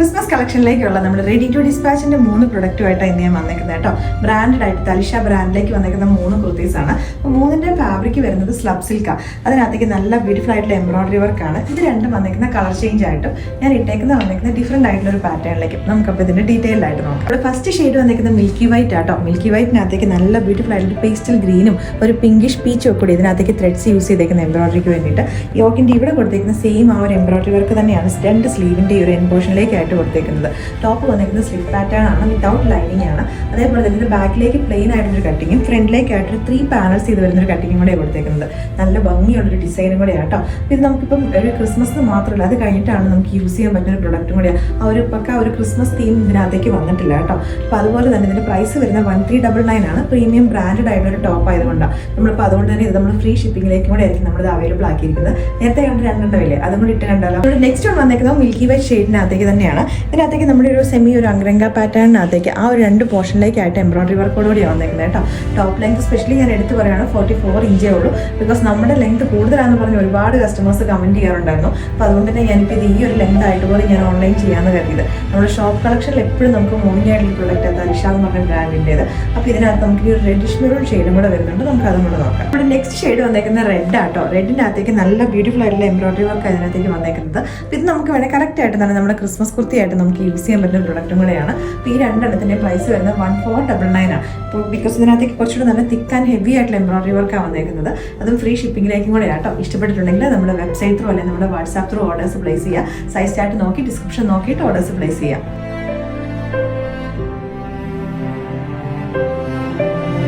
Christmas കളക്ഷനിലേക്കുള്ള നമ്മുടെ ready to ഡിസ്പാച്ചിന്റെ 3 പ്രൊഡക്റ്റുമായിട്ടാണ് ഇന്ന് ഞാൻ വന്നേക്കുന്നത് കേട്ടോ. ബ്രാൻഡഡ് ആയിട്ട് തലിഷ ബ്രാൻഡിലേക്ക് വന്നേക്കുന്ന 3 കുർത്തീസ് ആണ്. അപ്പോൾ 3ന്റെ ഫാബ്രിക് വരുന്നത് സ്ലബ് സിൽക്കാണ്. അതിനകത്തേക്ക് നല്ല ബ്യൂട്ടിഫുൾ ആയിട്ടുള്ള എംബ്രോയിഡറി വർക്കാണ്. ഇത് രണ്ടും വന്നേക്കുന്ന കളർ ചേഞ്ച് ആയിട്ടും ഞാൻ വന്നേക്കുന്ന ഡിഫറെന്റ് ആയിട്ടുള്ള ഒരു പാറ്റേണിലേക്ക് നമുക്കപ്പോൾ ഇതിന്റെ ഡീറ്റെയിൽ ആയിട്ട് നോക്കാം. ഇവിടെ ഫസ്റ്റ് ഷെയ്ഡ് വന്നേക്കുന്ന മിൽക്കി വൈറ്റ് ആട്ടോ. മിൽക്കി വൈറ്റിനകത്തേക്ക് നല്ല ബ്യൂട്ടിഫുൾ ആയിട്ട് പേസ്റ്റൽ ഗ്രീനും ഒരു പിങ്കിഷ് പീച്ചും ഒക്കെ കൂടി ഇതിനകത്തേക്ക് ത്രെഡ്സ് യൂസ് ചെയ്തേക്കുന്ന എംബ്രോയിഡറിക്ക് വേണ്ടിയിട്ട് യോക്കിന്റെ ഇവിടെ കൊടുത്തേക്കുന്ന സെയിം ആ ഒരു എംബ്രോയിഡറി വർക്ക് തന്നെയാണ് രണ്ട് സ്ലീവിന്റെ ഈ ഒരു എൻ പോർഷനിലേക്കായിട്ട് കൊടുത്തേക്കുന്നത്. ടോപ്പ് വന്നിരിക്കുന്നത് സ്ലിപ്പ് പാറ്റേൺ ആണ്, വിത്തൗട്ട് ലൈനിങ് ആണ്. അതേപോലെ തന്നെ ബാക്കിലേക്ക് പ്ലെയിൻ ആയിട്ടൊരു കട്ടിങ്ങും ഫ്രണ്ടിലേക്കായിട്ടൊരു 3 പാനൽസ് ചെയ്ത് വരുന്നൊരു കട്ടിങ്ങും കൂടെ കൊടുത്തേക്കുന്നത്. നല്ല ഭംഗിയുള്ളൊരു ഡിസൈനും കൂടെ ആട്ടോ. ഇത് നമുക്കിപ്പം ഒരു ക്രിസ്മസിന് മാത്രമല്ല, അത് കഴിഞ്ഞിട്ടാണ് നമുക്ക് യൂസ് ചെയ്യാൻ പറ്റുന്ന ഒരു പ്രൊഡക്റ്റും കൂടെയാണ്. ആ ഒരു ക്രിസ്മസ് തീം ഇതിനകത്തേക്ക് വന്നിട്ടില്ല കേട്ടോ. അപ്പോൾ അതുപോലെ തന്നെ ഇതിന്റെ പ്രൈസ് വരുന്ന 1399 ആണ്. പ്രീമിയം ബ്രാൻഡഡ് ആയിട്ടുള്ള ഒരു ടോപ്പ് ആയതുകൊണ്ടാണ് നമ്മളിപ്പോൾ അതുകൊണ്ട് തന്നെ ഇത് നമ്മൾ ഫ്രീ ഷിപ്പിംഗിലേക്കും കൂടെ ആയിരിക്കും നമ്മളിത് അവൈലബിൾ ആക്കിയിരിക്കുന്നത്. നേരത്തെ കണ്ട് 2 വില അതും കൂടി ഇട്ട് കണ്ടല്ലോ. നെക്സ്റ്റ് വൺ വന്നേക്കുന്നത് മിൽക്കി വൈറ്റ് ഷെയ്ഡിനകത്തേക്ക് തന്നെയാണ്. ഇതിനകത്തേക്ക് നമ്മുടെ ഒരു ഒരു അംഗ്രങ്ക പാറ്റേണിനകത്തേക്ക് ആ ഒരു 2 പോർഷനിലേക്കായിട്ട് എംബ്രോയിഡറി വർക്കോടുകൂടിയാണ് വന്നേക്കുന്നത് കേട്ടോ. ടോപ്പ് ലെങ്ത് സ്പെഷ്യലി ഞാൻ എടുത്ത് പറയുകയാണ് 44 ഇഞ്ചേ ഉള്ളൂ. ബിക്കോസ് നമ്മുടെ ലെങ്ത് കൂടുതലാണെന്ന് പറഞ്ഞ് ഒരുപാട് കസ്റ്റമേഴ്സ് കമന്റ് ചെയ്യാറുണ്ടായിരുന്നു. അപ്പോൾ അതുകൊണ്ട് തന്നെ ഞാനിപ്പോൾ ഇത് ഈ ഒരു ലെങ്ത് ആയിട്ട് പോലെ ഞാൻ ഓൺലൈൻ ചെയ്യാമെന്ന് കരുതിയത്. നമ്മുടെ ഷോപ്പ് കളക്ഷനിൽ എപ്പോഴും നമുക്ക് മൂവിങ് ആയിട്ടുള്ള പ്രൊഡക്റ്റ് തലിഷ എന്ന് പറഞ്ഞ ബ്രാൻഡിൻ്റേത്. അപ്പോൾ ഇതിനകത്ത് നമുക്ക് ഈ ഒരു റെഡിഷ് മെറൂൺ ഷെയ്ഡും കൂടെ വരുന്നുണ്ട്. നമുക്ക് അതും കൂടെ നോക്കാം. ഇവിടെ നെക്സ്റ്റ് ഷെയ്ഡ് വന്നേക്കുന്ന റെഡ് ആട്ടോ. റെഡിനകത്തേക്ക് നല്ല ബ്യൂട്ടിഫുൾ ആയിട്ടുള്ള എംബ്രോയിഡറി വർക്ക് അതിനകത്തേക്ക് വന്നേക്കുന്നത്. ഇത് നമുക്ക് വേണേൽ കറക്റ്റ് ആയിട്ട് തന്നെ നമ്മുടെ ക്രിസ്മസ് കുർത്തിയായിട്ട് നമുക്ക് യൂസ് ചെയ്യാൻ പറ്റുന്ന പ്രൊഡക്റ്റും കൂടെയാണ്. അപ്പോൾ ഈ 2 പ്രൈസ് വരുന്നത് 1499 ആണ്. അപ്പോൾ ബിക്കോസ് ഇതിനകത്തേക്ക് കുറച്ചുകൂടെ നല്ല തിക്ക് ആൻഡ് ഹെവി ആയിട്ടുള്ള എംബ്രോയിഡറി വർക്കാണ് വന്നേക്കുന്നത്. അതും ഫ്രീ ഷിപ്പിംഗിലേക്കും കൂടെ ആട്ടോ. ഇഷ്ടപ്പെട്ടിട്ടുണ്ടെങ്കിൽ നമ്മുടെ വെബ്സൈറ്റ് ത്രൂ അല്ലെങ്കിൽ നമ്മുടെ വാട്സാപ്പ് ത്രൂ ഓർഡേഴ്സ് പ്ലേസ് ചെയ്യുക. സൈസ് ചാർട്ട് നോക്കി ഡിസ്ക്രിപ്ഷൻ നോക്കിയിട്ട് ഓർഡേഴ്സ് പ്ലേസ് ചെയ്യാം.